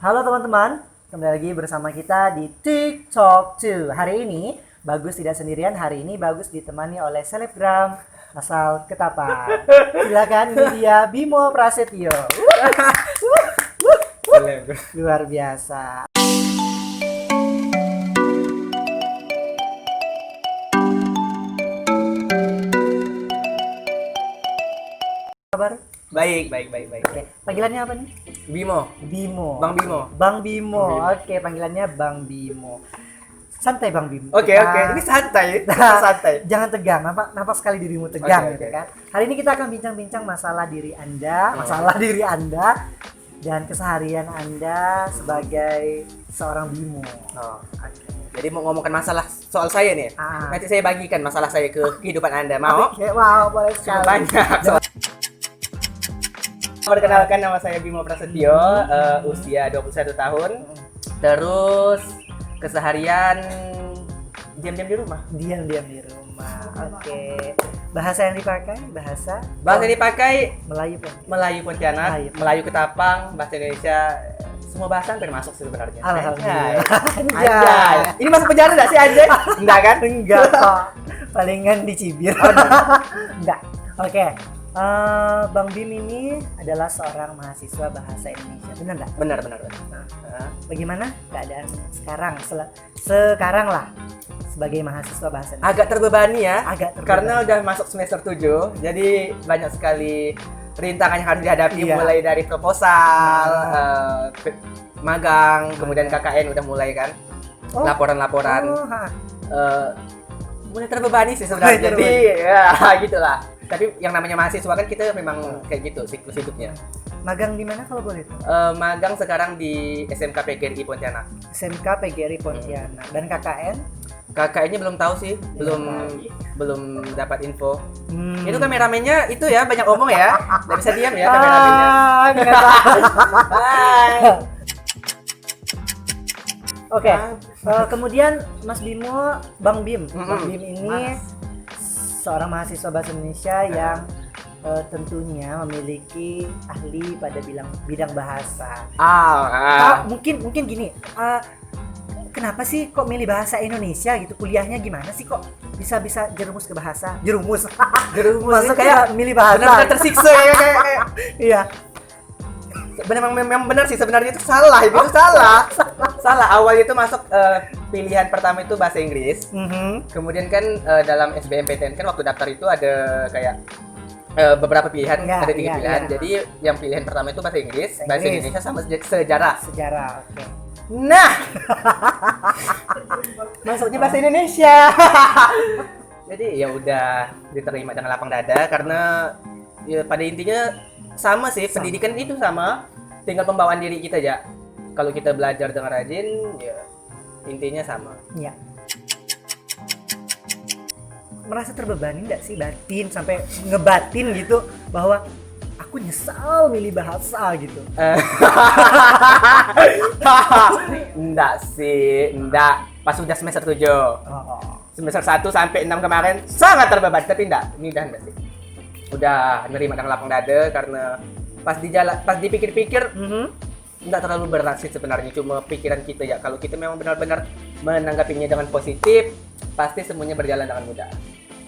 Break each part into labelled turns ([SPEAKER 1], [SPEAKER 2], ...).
[SPEAKER 1] Halo teman-teman, kembali lagi bersama kita di TikTok 2. Hari ini Bagus tidak sendirian, hari ini Bagus ditemani oleh selebgram asal Ketapang. Silakan, ini dia Bimo Prasetyo. Luar biasa. Kabar?
[SPEAKER 2] Baik.
[SPEAKER 1] Oke, panggilannya apa nih?
[SPEAKER 2] Bimo.
[SPEAKER 1] Bimo.
[SPEAKER 2] Bang Bimo.
[SPEAKER 1] Bang Bimo. Oke, panggilannya Bang Bimo. Santai Bang Bimo.
[SPEAKER 2] Oke. Ini santai. Santai.
[SPEAKER 1] Jangan tegang, nampak sekali dirimu tegang
[SPEAKER 2] Oke.
[SPEAKER 1] gitu kan. Hari ini kita akan bincang-bincang masalah diri Anda, dan keseharian Anda sebagai seorang Bimo.
[SPEAKER 2] Oh. Jadi mau ngomongkan masalah soal saya nih. Nanti saya bagikan masalah saya ke kehidupan Anda. Mau?
[SPEAKER 1] Oke, wow, boleh sekali.
[SPEAKER 2] Banyak. Perkenalkan, nama saya Bimo Prasetyo, usia 21 tahun. Terus keseharian diam-diam di rumah.
[SPEAKER 1] Diam-diam di rumah. Oke. Bahasa yang dipakai, bahasa
[SPEAKER 2] yang dipakai
[SPEAKER 1] Melayu
[SPEAKER 2] Pontianak, Melayu Ketapang, bahasa Indonesia, semua bahasa hampir masuk sebenarnya.
[SPEAKER 1] Alhamdulillah.
[SPEAKER 2] Anjay. Ini masuk penjara enggak sih anjay? Enggak kan?
[SPEAKER 1] Enggak kok. Palingan dicibir. Enggak. Oke. Bang Bim ini adalah seorang mahasiswa bahasa Indonesia. Benar enggak?
[SPEAKER 2] Benar.
[SPEAKER 1] Bagaimana keadaan sekarang lah sebagai mahasiswa bahasa Indonesia?
[SPEAKER 2] Agak terbebani ya. Karena udah masuk semester 7. Jadi banyak sekali rintangan yang harus dihadapi, mulai dari proposal, magang, kemudian KKN udah mulai kan. Laporan-laporan. Mulai terbebani sih sebenarnya. Jadi ya gitulah. Tapi yang namanya mahasiswa kan kita memang kayak gitu siklus hidupnya.
[SPEAKER 1] Magang di mana kalau boleh?
[SPEAKER 2] Magang sekarang di SMK PGRI Pontianak.
[SPEAKER 1] SMK PGRI Pontianak. Dan KKN?
[SPEAKER 2] KKN-nya belum tahu sih, belum dapat info. Itu kameramennya itu ya banyak omong ya, nggak bisa diam ya kameramennya.
[SPEAKER 1] Oke, kemudian Mas Bimo, Bang Bim ini seorang mahasiswa bahasa Indonesia yang tentunya memiliki ahli pada bidang bahasa. Mungkin gini. Kenapa sih kok milih bahasa Indonesia gitu? Kuliahnya gimana sih kok bisa jerumus ke bahasa? Jerumus kayak milih bahasa.
[SPEAKER 2] Benar-benar tersiksa ya kayak.
[SPEAKER 1] Iya.
[SPEAKER 2] Memang benar sih sebenarnya itu salah. Salah. Awal itu masuk pilihan pertama itu bahasa Inggris. Kemudian kan dalam SBMPTN kan waktu daftar itu ada kayak beberapa pilihan, ada 3 pilihan. Jadi yang pilihan pertama itu bahasa Inggris, bahasa Indonesia sama sejarah.
[SPEAKER 1] Oke.
[SPEAKER 2] Nah, masuknya bahasa Indonesia. Jadi ya udah diterima dengan lapang dada karena ya pada intinya sama sih, pendidikan itu sama, tinggal pembawaan diri kita aja. Kalau kita belajar dengan rajin, ya intinya sama.
[SPEAKER 1] Iya. Merasa terbebani nggak sih batin sampai ngebatin gitu bahwa aku nyesal milih bahasa gitu?
[SPEAKER 2] Enggak. Pas udah semester 7. Semester 1 sampai 6 kemarin sangat terbebani, tapi ini udah enggak sih. Udah nerima dengan lapang dada karena pas dipikir-pikir enggak terlalu berat sih sebenarnya, cuma pikiran kita ya. Kalau kita memang benar-benar menanggapinya dengan positif, pasti semuanya berjalan dengan mudah.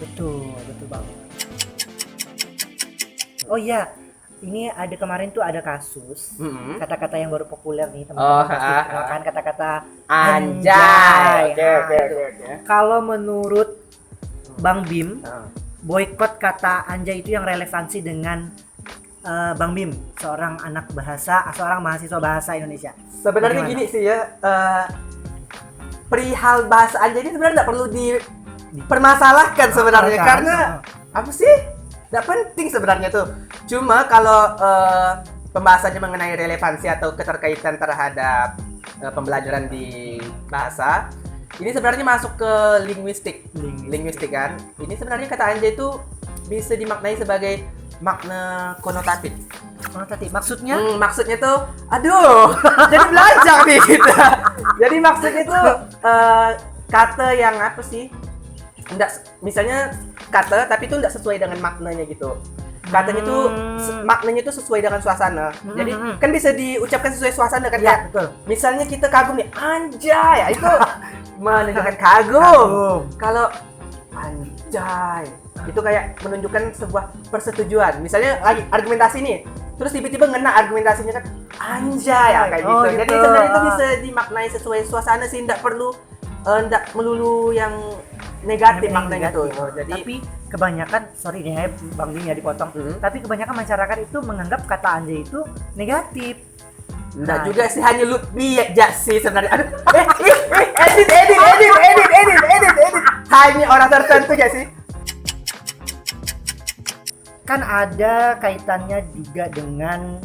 [SPEAKER 1] Betul banget. Oh iya, ini kemarin tuh ada kasus kata-kata yang baru populer nih teman-teman, pasti kenalkan kata-kata anjay.
[SPEAKER 2] Oke.
[SPEAKER 1] Kalau menurut Bang Bim, boykot kata anjay itu yang relevansi dengan Bang Bim, seorang mahasiswa bahasa Indonesia.
[SPEAKER 2] Sebenarnya gini sih ya, perihal bahasa anjay ini sebenarnya nggak perlu dipermasalahkan sebenarnya, karena apa sih? Nggak penting sebenarnya tuh. Cuma kalau pembahasannya mengenai relevansi atau keterkaitan terhadap pembelajaran di bahasa, ini sebenarnya masuk ke linguistik kan. Ini sebenarnya kata anjay itu bisa dimaknai sebagai makna konotatif.
[SPEAKER 1] Maksudnya?
[SPEAKER 2] Maksudnya tuh, aduh, jadi belajar nih kita. Jadi maksudnya tuh kata yang apa sih? Misalnya kata tapi itu enggak sesuai dengan maknanya gitu. Katanya tuh maknanya tuh sesuai dengan suasana. Jadi kan bisa diucapkan sesuai suasana kan
[SPEAKER 1] Iya,
[SPEAKER 2] ya.
[SPEAKER 1] betul.
[SPEAKER 2] Misalnya kita kagum nih, anjay, ya itu menunjukkan kagum. Kalau anjay, itu kayak menunjukkan sebuah persetujuan. Misalnya lagi argumentasi nih, terus tiba-tiba ngena argumentasinya kan, anjay, ya kayak gitu. Jadi
[SPEAKER 1] gitu.
[SPEAKER 2] sebenarnya itu bisa dimaknai sesuai suasana sih, nggak perlu nggak melulu yang negatif maknanya tuh. Jadi
[SPEAKER 1] Tapi kebanyakan, sorry nih Bang Bim ya dipotong. Tapi kebanyakan masyarakat itu menganggap kata anjay itu negatif.
[SPEAKER 2] enggak juga sih, hanya lu bijak sih sebenarnya. Aduh, edit. Hanya orang tertentu ya sih.
[SPEAKER 1] Kan ada kaitannya juga dengan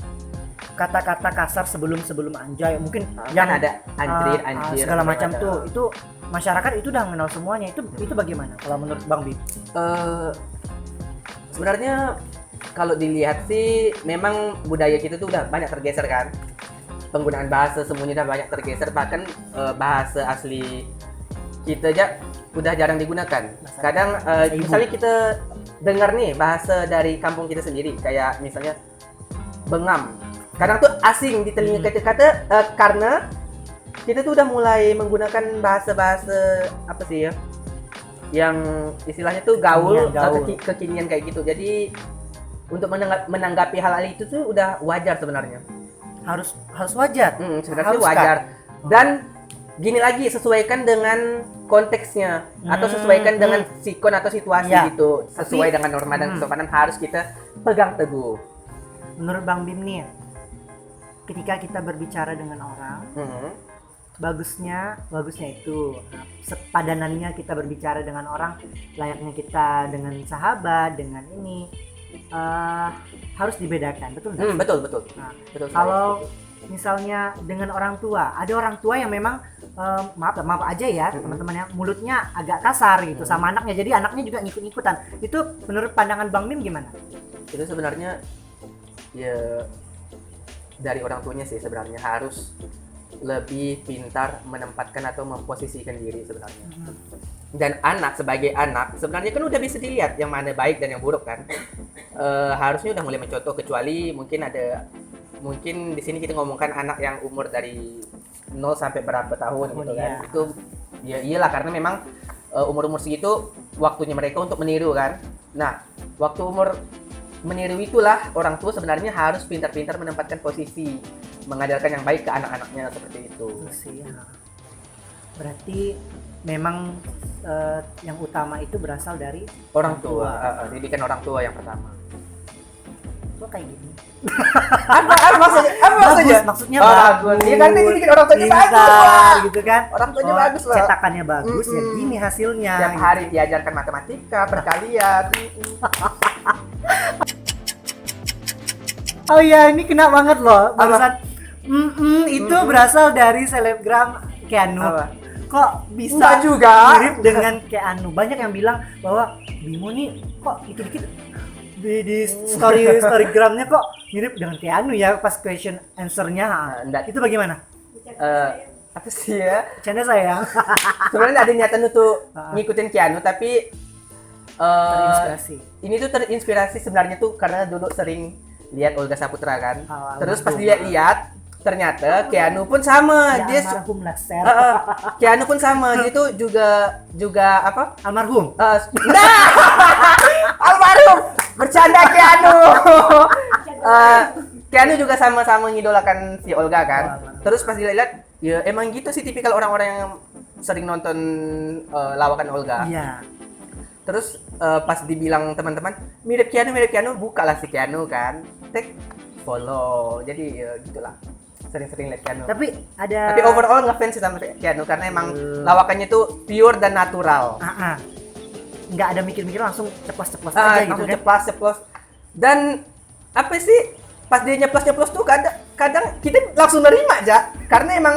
[SPEAKER 1] kata-kata kasar sebelum anjay, mungkin
[SPEAKER 2] Yang ada anjir
[SPEAKER 1] segala macam tuh. Itu masyarakat itu udah mengenal semuanya. Itu bagaimana kalau menurut Bang Bim?
[SPEAKER 2] Sebenarnya kalau dilihat sih memang budaya kita tuh udah banyak tergeser kan. Penggunaan bahasa semuanya udah banyak tergeser, bahkan bahasa asli kita aja udah jarang digunakan. Kadang misalnya kita dengar nih bahasa dari kampung kita sendiri, kayak misalnya bengam. Kadang tuh asing di telinga kata-kata karena kita tuh udah mulai menggunakan bahasa-bahasa apa sih ya, yang istilahnya tuh gaul. Kekinian kayak gitu. Jadi untuk menanggapi hal itu tuh udah wajar sebenarnya.
[SPEAKER 1] Harus wajar.
[SPEAKER 2] Sebenarnya wajar. Dan gini lagi, sesuaikan dengan konteksnya atau sesuaikan dengan sikon atau situasi gitu. Sesuai dengan norma dan kesopanan harus kita pegang teguh.
[SPEAKER 1] Menurut Bang Bim nih, ketika kita berbicara dengan orang, bagusnya itu sepadanannya kita berbicara dengan orang, layaknya kita dengan sahabat, dengan ini harus dibedakan, betul nggak?
[SPEAKER 2] Betul.
[SPEAKER 1] Nah,
[SPEAKER 2] Betul.
[SPEAKER 1] kalau misalnya dengan orang tua, ada orang tua yang memang maaf aja ya teman-teman ya, mulutnya agak kasar gitu sama anaknya, jadi anaknya juga ngikut-ngikutan. Itu menurut pandangan Bang Bim gimana?
[SPEAKER 2] Itu sebenarnya ya dari orang tuanya sih, sebenarnya harus lebih pintar menempatkan atau memposisikan diri sebenarnya. Dan anak sebagai anak sebenarnya kan udah bisa dilihat yang mana baik dan yang buruk kan. Harusnya udah mulai mencontoh, kecuali mungkin di sini kita ngomongkan anak yang umur dari 0 sampai berapa tahun gitu kan. Itu ya iyalah, karena memang umur-umur segitu waktunya mereka untuk meniru kan. Nah, waktu umur meniru itulah orang tua sebenarnya harus pintar-pintar menempatkan posisi, mengajarkan yang baik ke anak-anaknya seperti itu.
[SPEAKER 1] Berarti memang yang utama itu berasal dari
[SPEAKER 2] orang tua. Didikan orang tua yang pertama.
[SPEAKER 1] Kok kayak gini?
[SPEAKER 2] Apa maksudnya?
[SPEAKER 1] Maksudnya
[SPEAKER 2] bagus. Iya kan, didikan orang tuanya bagus
[SPEAKER 1] gitu kan.
[SPEAKER 2] Orang tuanya bagus lah.
[SPEAKER 1] Cetakannya bagus ya gini hasilnya.
[SPEAKER 2] Tiap hari diajarkan matematika, perkalian.
[SPEAKER 1] Oh iya, ini kena banget loh barusan. Itu berasal dari selebgram Keanu. Kok bisa
[SPEAKER 2] juga
[SPEAKER 1] mirip dengan Keanu? Banyak yang bilang bahwa Bimo nih kok dikit-dikit di storygramnya kok mirip dengan Keanu ya pas question answer-nya. Itu bagaimana?
[SPEAKER 2] Apa sih ya?
[SPEAKER 1] Canda sayang.
[SPEAKER 2] Sebenarnya ada niatan untuk ngikutin Keanu, tapi
[SPEAKER 1] terinspirasi.
[SPEAKER 2] Ini tuh terinspirasi sebenarnya tuh karena dulu sering lihat Olga Saputra kan. Terus pas dilihat ternyata Keanu pun sama.
[SPEAKER 1] Ya,
[SPEAKER 2] dia Keanu pun sama. Dia tuh juga apa?
[SPEAKER 1] Almarhum.
[SPEAKER 2] Almarhum. Bercanda Keanu. Keanu juga sama-sama ngidolakan si Olga kan. Terus pas dilihat, ya emang gitu sih tipikal orang-orang yang sering nonton lawakan Olga.
[SPEAKER 1] Iya.
[SPEAKER 2] Terus pas dibilang teman-teman mirip Keanu, bukalah si Keanu kan. Follow. Jadi ya gitulah. Sering-sering lihat Keanu.
[SPEAKER 1] Tapi
[SPEAKER 2] overall ngefans sama Keanu karena emang lawakannya tuh pure dan natural.
[SPEAKER 1] Nggak ada mikir-mikir, langsung ceplos-ceplos aja gitu kan.
[SPEAKER 2] Ceplos. Dan apa sih, pas dia nyeplos tuh kadang kita langsung nerima aja karena emang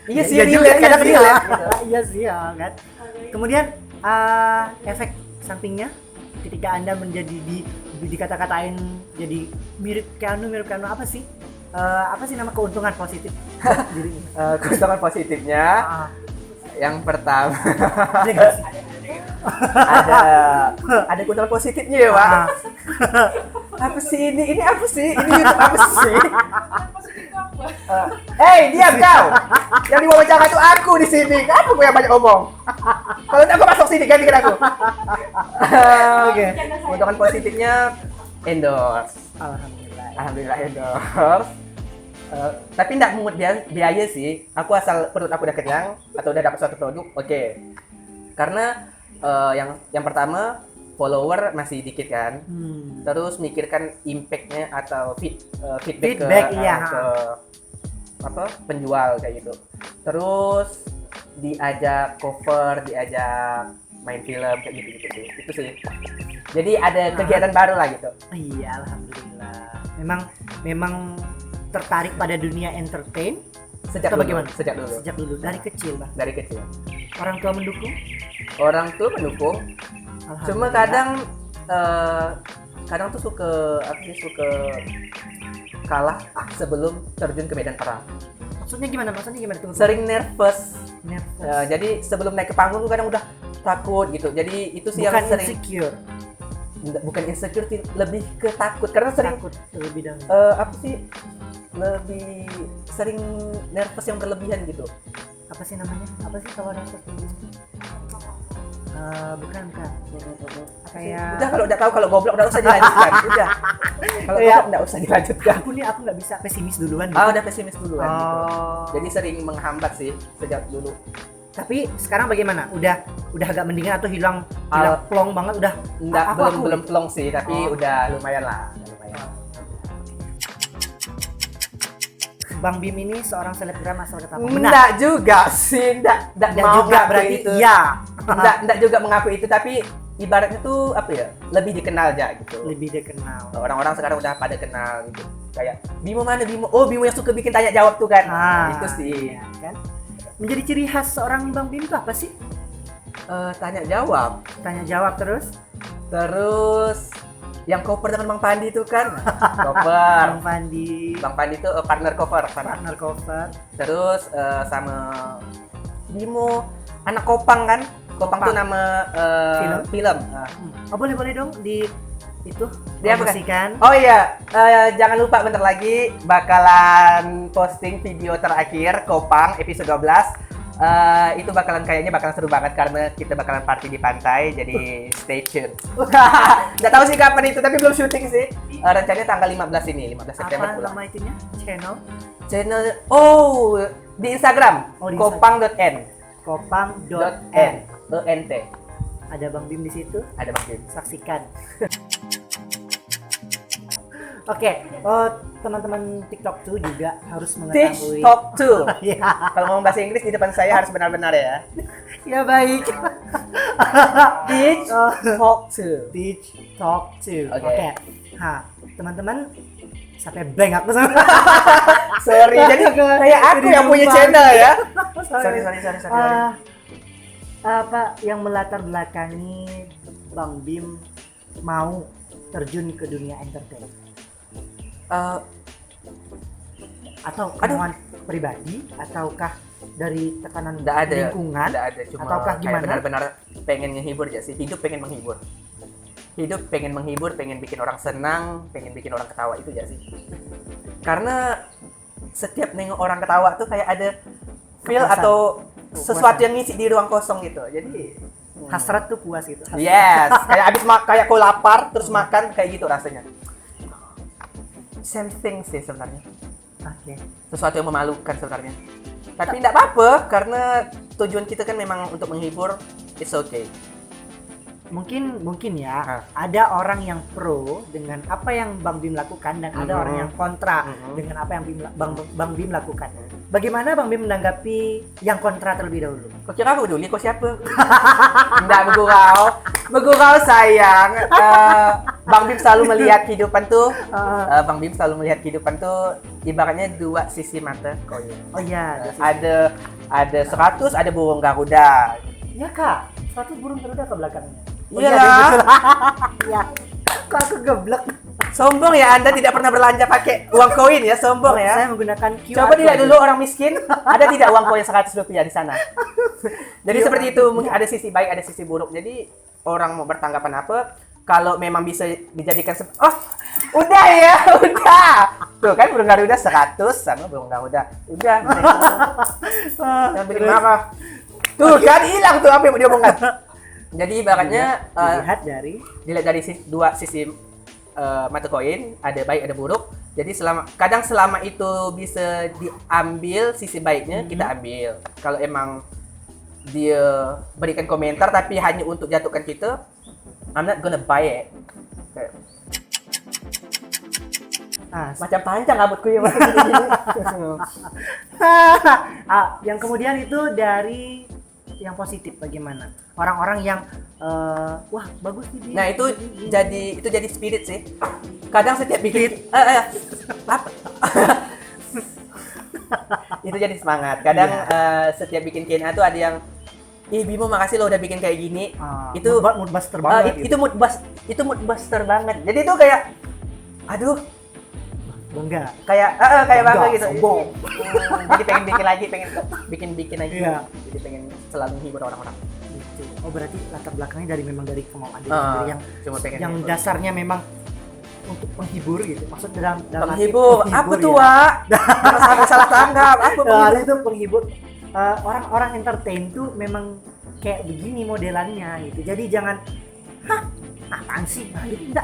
[SPEAKER 2] iya sih relate, kadang relate gitu.
[SPEAKER 1] Iya sih ya kan. Kemudian efek sampingnya ketika Anda menjadi dikata-katain jadi mirip Keanu apa sih? Apa sih nama keuntungan positif dirinya?
[SPEAKER 2] Keuntungan positifnya yang pertama ada keuntungan positifnya ya Pak. Apa sih ini? Ini apa sih? Ini YouTube apa sih? Diam kau. Yang diwawancara tuh aku di sini. Aku yang banyak omong. Kalau aku masuk sini gantikan aku. Oke. Keuntungan positifnya endorse. Alhamdulillah endorse. Tapi tidak mengut biaya sih. Aku asal perut aku udah kenyang atau udah dapat suatu produk, oke. Karena yang pertama follower masih dikit kan. Terus mikirkan impact-nya atau feedback ke apa penjual kayak gitu. Terus diajak cover, diajak main film kayak gitu sih. Itu sih. Jadi ada kegiatan baru lah gitu.
[SPEAKER 1] Iya, alhamdulillah. Memang tertarik pada dunia entertain
[SPEAKER 2] Sejak
[SPEAKER 1] atau
[SPEAKER 2] dulu,
[SPEAKER 1] bagaimana?
[SPEAKER 2] Sejak dulu.
[SPEAKER 1] Sejak dulu dari kecil, Bang.
[SPEAKER 2] Dari kecil.
[SPEAKER 1] Orang tua mendukung?
[SPEAKER 2] Orang tuh mendukung. Cuma kadang tuh suka kalah sebelum terjun ke medan perang.
[SPEAKER 1] Maksudnya gimana? Tunggu.
[SPEAKER 2] Sering nervous. Jadi sebelum naik ke panggung tuh kadang udah takut gitu. Jadi itu sih
[SPEAKER 1] bukan
[SPEAKER 2] yang sering
[SPEAKER 1] insecure.
[SPEAKER 2] Bukan insecure, lebih ke takut karena sering
[SPEAKER 1] Takut terlebih dahulu.
[SPEAKER 2] lebih sering nervous yang berlebihan gitu.
[SPEAKER 1] Apa sih namanya? Apa sih kalau nervous ini? Bukan. Kayak
[SPEAKER 2] Udah kalau udah tahu kalau goblok udah usah dilanjutkan. Udah. Kalau goblok enggak usah dilanjutkan.
[SPEAKER 1] aku nggak bisa pesimis duluan.
[SPEAKER 2] Udah pesimis duluan gitu.
[SPEAKER 1] Oh.
[SPEAKER 2] Jadi sering menghambat sih sejak dulu.
[SPEAKER 1] Tapi sekarang bagaimana? Udah agak mendingan atau hilang plong banget udah?
[SPEAKER 2] Belum plong sih, tapi udah lumayan lah.
[SPEAKER 1] Bang Bim ini seorang selebgram asal Ketapang.
[SPEAKER 2] Enggak juga sih, enggak mau
[SPEAKER 1] juga berarti
[SPEAKER 2] itu.
[SPEAKER 1] iya.
[SPEAKER 2] Enggak juga mengaku itu, tapi ibaratnya tuh apa ya? Lebih dikenal aja gitu.
[SPEAKER 1] Lebih dikenal.
[SPEAKER 2] Orang-orang sekarang udah pada kenal gitu. Kayak Bimo mana Bimo? Oh, Bimo yang suka bikin tanya jawab tuh kan. Itu sih.
[SPEAKER 1] Ya, kan? Menjadi ciri khas seorang Bang Bim itu apa sih?
[SPEAKER 2] Tanya jawab.
[SPEAKER 1] Tanya jawab terus
[SPEAKER 2] yang cover dengan Bang Pandi itu kan. Cover. Bang Pandi itu partner cover. Terus sama Bimo anak Kopang kan. Kopang tuh nama film.
[SPEAKER 1] Boleh dong di itu
[SPEAKER 2] dia
[SPEAKER 1] promosikan.
[SPEAKER 2] Oh iya, jangan lupa bentar lagi bakalan posting video terakhir Kopang episode 12. Itu kayaknya bakalan seru banget karena kita bakalan party di pantai, jadi stay tune. Nggak tahu sih kapan itu, tapi belum syuting sih. Rencananya tanggal 15 ini, 15 September
[SPEAKER 1] apa
[SPEAKER 2] pulang.
[SPEAKER 1] nama itunya? Channel
[SPEAKER 2] Di Instagram,
[SPEAKER 1] di
[SPEAKER 2] kopang.n.
[SPEAKER 1] kopang.n.
[SPEAKER 2] ENT.
[SPEAKER 1] Ada Bang Bim di situ.
[SPEAKER 2] Ada Bang Bim.
[SPEAKER 1] Saksikan. Oke, teman-teman TikTok tuh juga harus mengetahui.
[SPEAKER 2] TikTok tuh.
[SPEAKER 1] Ya.
[SPEAKER 2] Kalau ngomong bahasa Inggris di depan saya harus benar-benar ya.
[SPEAKER 1] Ya baik. Teach talk to. Oke. Teman-teman sampai blank aku sama.
[SPEAKER 2] Sorry, jadi kayak aku yang punya channel ya. Sorry.
[SPEAKER 1] Apa yang melatar belakangi Bang Bim mau terjun ke dunia entertain? Atau kemauan pribadi ataukah dari tekanan lingkungan?
[SPEAKER 2] Nggak ada, cuma
[SPEAKER 1] ataukah gimana?
[SPEAKER 2] Benar-benar pengen menghibur aja sih. Hidup pengen menghibur, pengen bikin orang senang, pengen bikin orang ketawa, itu aja sih. Karena setiap nengok orang ketawa tuh kayak ada feel atau sesuatu yang ngisi di ruang kosong gitu. Jadi
[SPEAKER 1] hasrat tuh puas gitu.
[SPEAKER 2] Yes, kayak kayak kau lapar terus makan kayak gitu rasanya. Same thing sih sebenarnya.
[SPEAKER 1] Oke.
[SPEAKER 2] Sesuatu yang memalukan sebenarnya. Tapi tidak apa-apa karena tujuan kita kan memang untuk menghibur. It's okay.
[SPEAKER 1] Mungkin ya, ada orang yang pro dengan apa yang Bang Bim lakukan dan ada orang yang kontra dengan apa yang Bang Bim lakukan. Bagaimana Bang Bim menanggapi yang kontra terlebih dahulu?
[SPEAKER 2] Kau kira aku peduli kau siapa? Enggak begurau sayang. Bang Bim selalu melihat kehidupan tuh, ibaratnya dua sisi mata koin.
[SPEAKER 1] Oh iya,
[SPEAKER 2] ada 100, ada burung Garuda.
[SPEAKER 1] Ya Kak, 100 burung Garuda ke belakangnya.
[SPEAKER 2] Iya.
[SPEAKER 1] Iya. Kok aku geblek.
[SPEAKER 2] Sombong ya, Anda tidak pernah belanja pakai uang koin ya, sombong ya.
[SPEAKER 1] Saya menggunakan QR.
[SPEAKER 2] Coba dilihat dulu orang miskin, ada tidak uang koin 100 rupiah di sana. Jadi seperti itu, ada sisi baik, ada sisi buruk. Jadi orang mau bertanggapan apa, kalau memang bisa dijadikan oh, udah ya, udah. Tuh kan burung Garuda 100 sama burung Garuda. Udah. Yang bikin marah. Tuh kan hilang tuh apa yang mau diomongkan. Jadi ibaratnya dilihat dari dua sisi mata koin, ada baik ada buruk. Jadi kadang selama itu bisa diambil sisi baiknya, kita ambil. Kalau emang dia berikan komentar tapi hanya untuk jatuhkan kita, I'm not gonna buy it. Macam panjang rambutku ya.
[SPEAKER 1] Yang kemudian itu dari yang positif bagaimana? Orang-orang yang wah bagus nih.
[SPEAKER 2] Nah, itu jadi spirit sih. Kadang setiap bikin apa? Itu jadi semangat. Kadang setiap bikin Q&A tuh ada yang Bimo makasih lo udah bikin kayak gini. Itu
[SPEAKER 1] mood buster banget.
[SPEAKER 2] Itu mood buster banget. Jadi itu kayak aduh,
[SPEAKER 1] bangga.
[SPEAKER 2] Kayak bangga gitu.
[SPEAKER 1] Sombong.
[SPEAKER 2] Jadi pengen bikin lagi, pengen bikin lagi.
[SPEAKER 1] Iya.
[SPEAKER 2] Jadi pengen selalu menghibur orang-orang.
[SPEAKER 1] Gitu. Oh, berarti latar belakangnya dari kemauan diri sendiri yang
[SPEAKER 2] hibur.
[SPEAKER 1] Dasarnya memang untuk menghibur gitu. Maksud dalam
[SPEAKER 2] menghibur. Apa tuh, Wak? Jangan salah tanggap. Apa
[SPEAKER 1] itu penghibur. Orang-orang entertain tuh memang kayak begini modelannya gitu. Jadi jangan apaan sih? Gitu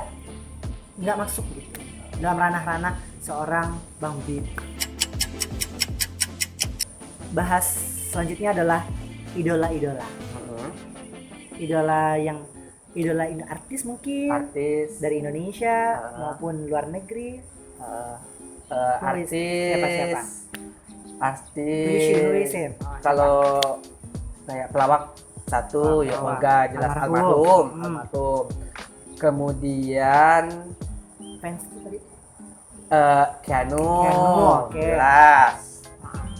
[SPEAKER 1] enggak masuk gitu. Dalam ranah-ranah seorang Bang Bim. Bahas selanjutnya adalah idola-idola. Idola ini artis mungkin.
[SPEAKER 2] Artis
[SPEAKER 1] dari Indonesia maupun luar negeri.
[SPEAKER 2] Artis.
[SPEAKER 1] Siapa?
[SPEAKER 2] Artis. Kalau kayak pelawak satu ya Olga, jelas almarhum. Kemudian
[SPEAKER 1] fans itu tadi
[SPEAKER 2] Keanu,
[SPEAKER 1] okay.
[SPEAKER 2] Jelas.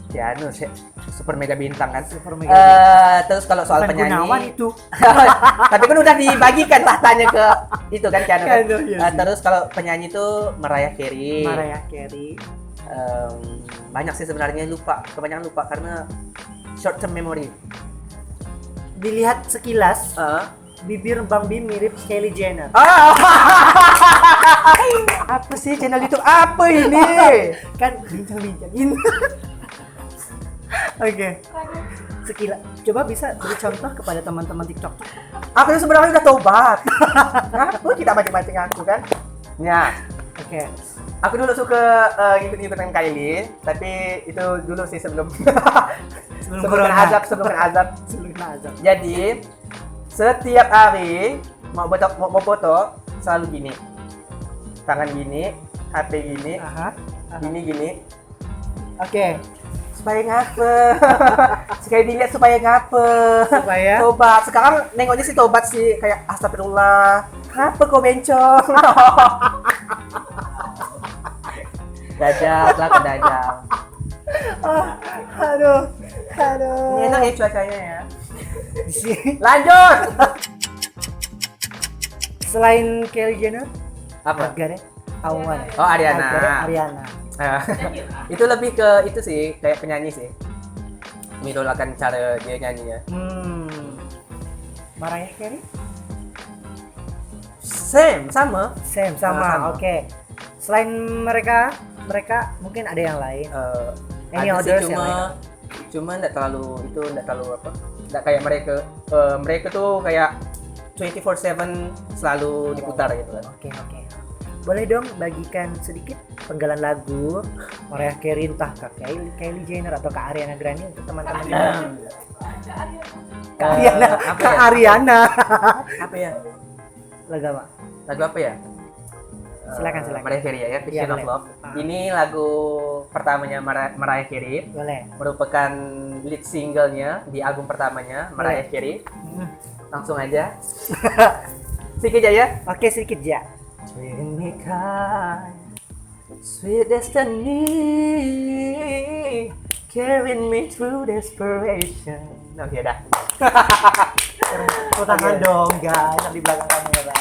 [SPEAKER 2] Keanu super mega bintang kan. Terus kalau soal penyanyi
[SPEAKER 1] itu.
[SPEAKER 2] tapi kan udah dibagikan tahtanya ke itu kan Keanu.
[SPEAKER 1] Iya,
[SPEAKER 2] terus kalau penyanyi itu Mariah Carey. Banyak sih sebenarnya kebanyakan lupa karena short term memory.
[SPEAKER 1] Dilihat sekilas bibir Bang Bim mirip Kylie Jenner.
[SPEAKER 2] Apa sih channel itu? Apa ini?
[SPEAKER 1] Kan bincang-bincangin. Oke. Sekilas. Coba bisa beri contoh kepada teman-teman TikTok.
[SPEAKER 2] Aku sebenarnya udah tobat. Aku tidak macam-macam aku kan. Ya.
[SPEAKER 1] Oke.
[SPEAKER 2] Aku dulu suka ngikut-ngikutin Kylie, tapi itu dulu sih sebelum kena azab. Jadi setiap hari mau foto selalu gini, tangan gini, HP gini, gini.
[SPEAKER 1] Oke.
[SPEAKER 2] Supaya ngapa? Sekali dilihat supaya ngapa? Tobat. Sekarang nengoknya sih tobat sih kayak astagfirullah. Ngapa kau bencong? Dajal.
[SPEAKER 1] Aduh.
[SPEAKER 2] Ini enak ya cuacanya ya. Lanjut. Selain Kylie Jenner,
[SPEAKER 1] apa?
[SPEAKER 2] Awan. Oh, Ariana. Itu lebih ke itu sih, kayak penyanyi sih. Mengidolakan cara dia nyanyinya.
[SPEAKER 1] Mariah Carey?
[SPEAKER 2] Sama.
[SPEAKER 1] Oke. Selain mereka mungkin ada yang lain.
[SPEAKER 2] Ada sih, cuma enggak terlalu apa? Enggak kayak mereka tuh kayak 24/7 selalu diputar gitu kan.
[SPEAKER 1] Oke. Boleh dong bagikan sedikit penggalan lagu Mariah Carey, entah Kak Kylie Jenner atau Kak Ariana Grande untuk teman-teman. Kak Ariana. Apa ya? Lagu apa ya? Silakan.
[SPEAKER 2] Mariah Carey ya, Fiction of Love. Ini lagu pertamanya Mariah Carey.
[SPEAKER 1] Boleh.
[SPEAKER 2] Merupakan lead singlenya di album pertamanya Mariah Carey. Langsung aja. Sedikit aja ya.
[SPEAKER 1] Oke, sedikit aja.
[SPEAKER 2] Sweet destiny, carrying me through desperation. Oke, dah.
[SPEAKER 1] Tangan dong, guys, di belakang kamera.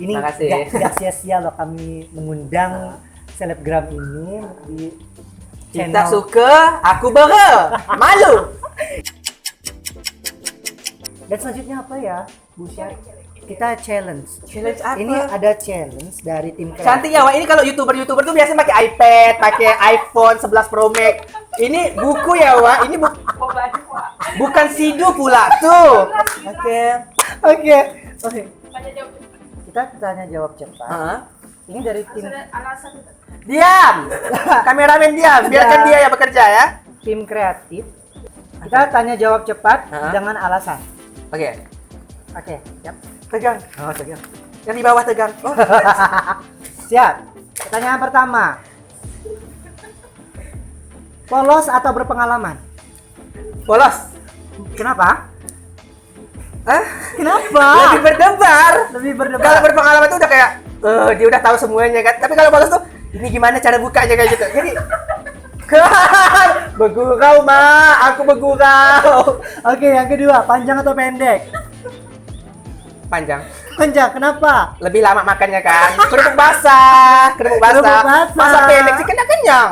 [SPEAKER 1] Ini gak sia-sia loh kami mengundang selebgram ini di channel.
[SPEAKER 2] Kita suka, aku bangga, malu.
[SPEAKER 1] Dan selanjutnya apa ya, Bu Syari? kita challenge.
[SPEAKER 2] Challenge apa?
[SPEAKER 1] Ini ada challenge dari tim kreatif.
[SPEAKER 2] Cantik ya, Wak. Ini kalau YouTuber tuh biasanya pakai iPad, pakai iPhone 11 Pro Max. Ini buku ya, Wak. Ini bukan sidu pula tuh.
[SPEAKER 1] Oke. Kita tanya jawab cepat.
[SPEAKER 2] Hah?
[SPEAKER 1] Ini dari tim
[SPEAKER 2] Diam. Kameramen diam. Biarkan dia yang bekerja ya.
[SPEAKER 1] tim kreatif. Kita tanya jawab cepat
[SPEAKER 2] Hah?
[SPEAKER 1] dengan alasan.
[SPEAKER 2] Oke.
[SPEAKER 1] Oke, siap.
[SPEAKER 2] Tegang. Oh, tegang. Yang di bawah tegang. Oh.
[SPEAKER 1] Siap. Pertanyaan pertama. Polos atau berpengalaman?
[SPEAKER 2] Polos.
[SPEAKER 1] Kenapa?
[SPEAKER 2] Hah?
[SPEAKER 1] Kenapa?
[SPEAKER 2] Lebih berdebar.
[SPEAKER 1] Lebih berdebat.
[SPEAKER 2] Kalau berpengalaman tuh udah kayak dia udah tahu semuanya kan. Tapi kalau polos tuh ini gimana cara bukanya kayak gitu. Jadi begurau, Ma. Aku begurau.
[SPEAKER 1] Oke, yang kedua, panjang atau pendek?
[SPEAKER 2] Panjang.
[SPEAKER 1] Panjang, kenapa?
[SPEAKER 2] Lebih lama makannya kan. Kerupuk basah.
[SPEAKER 1] Kerupuk basah.
[SPEAKER 2] Masa pendek sih kenyang.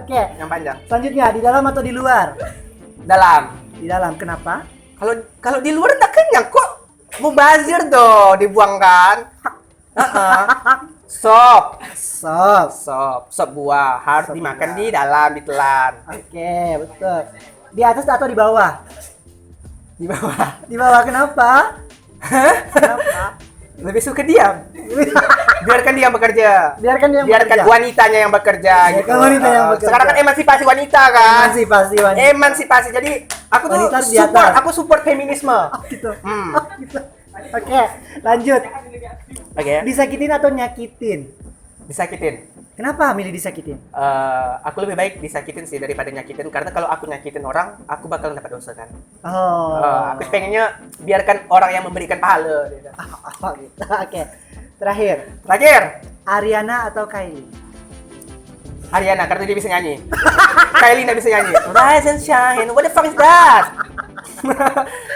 [SPEAKER 1] Oke.
[SPEAKER 2] Yang panjang.
[SPEAKER 1] Selanjutnya, di dalam atau di luar?
[SPEAKER 2] Dalam.
[SPEAKER 1] Di dalam, kenapa?
[SPEAKER 2] Kalau di luar tak kenyang kok. Mubazir dong dibuang kan. Sop buah harus
[SPEAKER 1] Sop
[SPEAKER 2] dimakan
[SPEAKER 1] buah.
[SPEAKER 2] di dalam, ditelan.
[SPEAKER 1] Oke, betul. Di atas atau di bawah?
[SPEAKER 2] Di bawah.
[SPEAKER 1] Di bawah, kenapa? Kenapa?
[SPEAKER 2] Lebih suka diam. Biarkan dia yang bekerja.
[SPEAKER 1] Biarkan dia
[SPEAKER 2] Biarkan
[SPEAKER 1] bekerja.
[SPEAKER 2] wanitanya yang bekerja.
[SPEAKER 1] Biarkan wanita yang bekerja.
[SPEAKER 2] Sekarang kan emansipasi wanita kan.
[SPEAKER 1] Emansipasi wanita.
[SPEAKER 2] Emansipasi. Jadi aku tuh
[SPEAKER 1] Wanita di
[SPEAKER 2] support,
[SPEAKER 1] atas.
[SPEAKER 2] aku support feminisme.
[SPEAKER 1] Gitu.
[SPEAKER 2] Hmm.
[SPEAKER 1] Gitu. Oke, lanjut.
[SPEAKER 2] Oke.
[SPEAKER 1] Disakitin atau nyakitin?
[SPEAKER 2] Disakitin.
[SPEAKER 1] Kenapa milih disakitin?
[SPEAKER 2] Aku lebih baik disakitin sih daripada nyakitin, karena kalau aku nyakitin orang, aku bakal dapat dosa kan.
[SPEAKER 1] Oh.
[SPEAKER 2] Aku pengennya biarkan orang yang memberikan pahala. Gitu.
[SPEAKER 1] Oh, gitu. Oke. Terakhir, Ariana atau Kylie?
[SPEAKER 2] Ariana, karena dia bisa nyanyi. Kylie nggak bisa nyanyi. Rise and shine, what the fuck is that?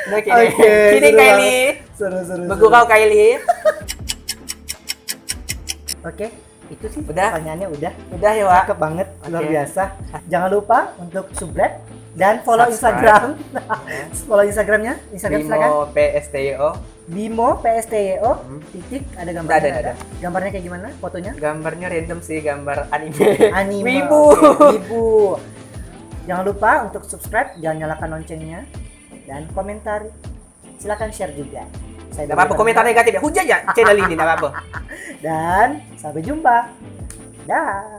[SPEAKER 2] Nah, kini
[SPEAKER 1] seru
[SPEAKER 2] Kylie.
[SPEAKER 1] banget. Seru.
[SPEAKER 2] Begurau Kylie.
[SPEAKER 1] Oke, itu sih
[SPEAKER 2] Udah?
[SPEAKER 1] pertanyaannya udah.
[SPEAKER 2] Udah ya, Wak.
[SPEAKER 1] Cakep banget, luar
[SPEAKER 2] Oke.
[SPEAKER 1] biasa. Jangan lupa untuk subscribe dan follow
[SPEAKER 2] Subscribe.
[SPEAKER 1] Instagram. Follow Instagramnya, Instagram silakan.
[SPEAKER 2] Bimo PSTO.
[SPEAKER 1] Bimo PSTYO titik ada gambarnya.
[SPEAKER 2] Ada.
[SPEAKER 1] Gambarnya kayak gimana? Fotonya?
[SPEAKER 2] Gambarnya random sih, gambar anime.
[SPEAKER 1] Anime.
[SPEAKER 2] Wibu.
[SPEAKER 1] Oke, Wibu. Jangan lupa untuk subscribe, jangan nyalakan loncengnya dan komentar. Silakan share juga. Saya
[SPEAKER 2] Gak apa-apa, komentar negatif ya. Hujat ya channel ini, gak apa-apa.
[SPEAKER 1] Dan sampai jumpa. Dah.